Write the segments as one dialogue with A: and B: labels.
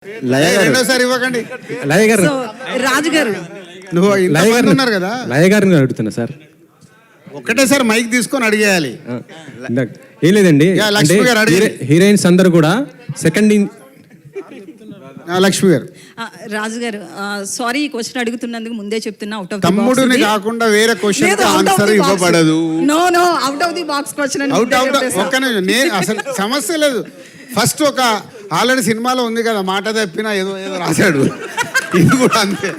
A: రెండోసారి ఇవ్వకండి.
B: లయ గారు,
C: రాజు గారు
A: నువ్వు
B: లయ గారు
A: ఉన్నారు కదా,
B: లయ గారిని అడుగుతున్నా సార్.
A: ఒకటేసారి మైక్ తీసుకొని అడిగేయాలి.
B: ఏం లేదండి,
A: యా, లక్ష్మి గారు అడగండి.
B: హీరోయిన్స్ అందరూ కూడా సెకండ్
A: లక్ష్మి గారు,
C: రాజు గారు సారీ, ఈ క్వశ్చన్ అడుగుతున్నందుకు ముందే చెప్తున్నా, అవుట్ ఆఫ్
A: తమ్ముడిని కాకుండా వేరే క్వశ్చన్ ఆన్సర్ ఇవ్వబడదు.
C: No no, out of the box question.
A: Out ఒక్క నిమిషం, నేను అసలు సమస్య లేదు. ఫస్ట్ ఒక ఆల్రెడీ సినిమాలో ఉంది కదా, మాట తప్పినా ఏదో ఏదో రాశాడు, ఇది కూడా అంతే.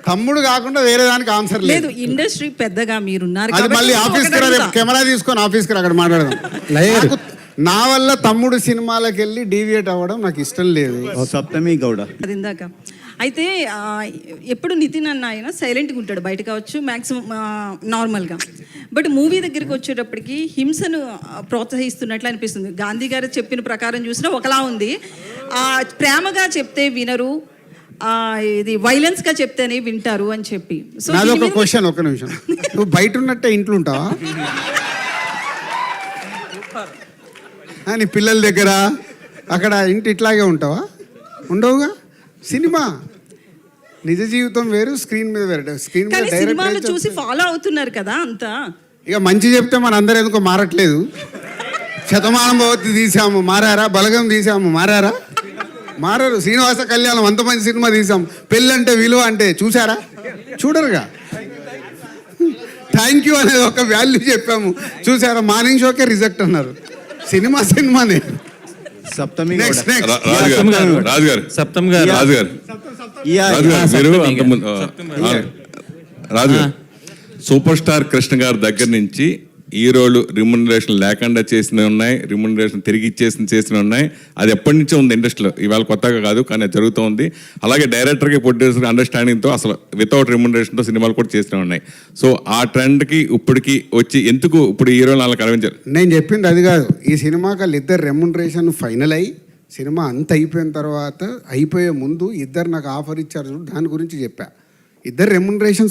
A: తమ్ముడు కాకుండా వేరే దానికి ఆన్సర్
C: లేదు. ఇండస్ట్రీ పెద్దగా మీరున్నారు,
A: అది మళ్ళీ ఆఫీస్కి రా, రేపు కెమెరా తీసుకొని ఆఫీస్కి రా, అక్కడ మాట్లాడదాం. నాకు నా వల్ల తమ్ముడు సినిమాలకు వెళ్ళి డీవియేట్ అవ్వడం నాకు ఇష్టం లేదు.
D: సప్తమి గౌడ
C: అది ఇందాక అయితే ఎప్పుడు నితిన్ అన్న ఆయన సైలెంట్గా ఉంటాడు, బయట కావచ్చు మ్యాక్సిమం నార్మల్గా. బట్ మూవీ దగ్గరికి వచ్చేటప్పటికి హింసను ప్రోత్సహిస్తున్నట్లు అనిపిస్తుంది. గాంధీ గారు చెప్పిన ప్రకారం చూసినా ఒకలా ఉంది. ప్రేమగా చెప్తే వినరు, ఇది వైలెన్స్గా చెప్తేనే వింటారు అని చెప్పి. సో
A: నాది ఒక క్వశ్చన్, ఒక నిమిషం. నువ్వు బయట ఉన్నట్టే ఇంట్లో ఉంటావా? నీ పిల్లల దగ్గర అక్కడ ఇంటి ఇట్లాగే ఉంటావా? ఉండవుగా. సినిమా నిజ జీవితం వేరు, స్క్రీన్ మీద వేరు. స్క్రీన్ మీద
C: సినిమాలు చూసి ఫాలో అవుతున్నారు కదా అంతా.
A: ఇక మంచి చెప్తే మన అందరూ ఎందుకో మారట్లేదు. శతమానం భవతి తీసాము, మారారా? బలగం తీసాము, మారారా? మారారు. శ్రీనివాస కళ్యాణం అంత మంచి సినిమా తీసాం. పెళ్ళంటే విలువ అంటే చూసారా? చూడరుగా. థ్యాంక్ యూ అనేది ఒక వాల్యూ చెప్పాము, చూసారా? మార్నింగ్ షోకే రిజెక్ట్ అన్నారు. సినిమా సినిమానే.
D: సప్తమి
A: నెక్స్ట్ నెక్స్ట్
E: రాజు గారు,
B: సప్తమ్ గారు,
E: రాజు గారు, రాజు గారు, సూపర్ స్టార్ కృష్ణ గారి దగ్గర నుంచి హీరోలు రిమ్యునరేషన్ లేకుండా చేసినవి ఉన్నాయి, రిమ్యునరేషన్ తిరిగి చేసినవి ఉన్నాయి. అది ఎప్పటి నుంచో ఉంది ఇండస్ట్రీలో, ఇవాళ కొత్తగా కాదు, కానీ అది జరుగుతూ ఉంది. అలాగే డైరెక్టర్కి ప్రొడ్యూసర్కి అండర్స్టాండింగ్తో అసలు వితౌట్ రిమ్యునరేషన్తో సినిమాలు కూడా చేసినవి ఉన్నాయి. సో ఆ ట్రెండ్కి ఇప్పటికి వచ్చి ఎందుకు ఇప్పుడు హీరోలు అలా కనిపించారు?
A: నేను చెప్పింది అది కాదు. ఈ సినిమాకి వాళ్ళిద్దరు రెమ్యునరేషన్ ఫైనల్ అయ్యి సినిమా అంత అయిపోయిన తర్వాత, అయిపోయే ముందు ఇద్దరు నాకు ఆఫర్ ఇచ్చారు చూడు, దాని గురించి చెప్పా. ఇద్దరు రెమ్యునరేషన్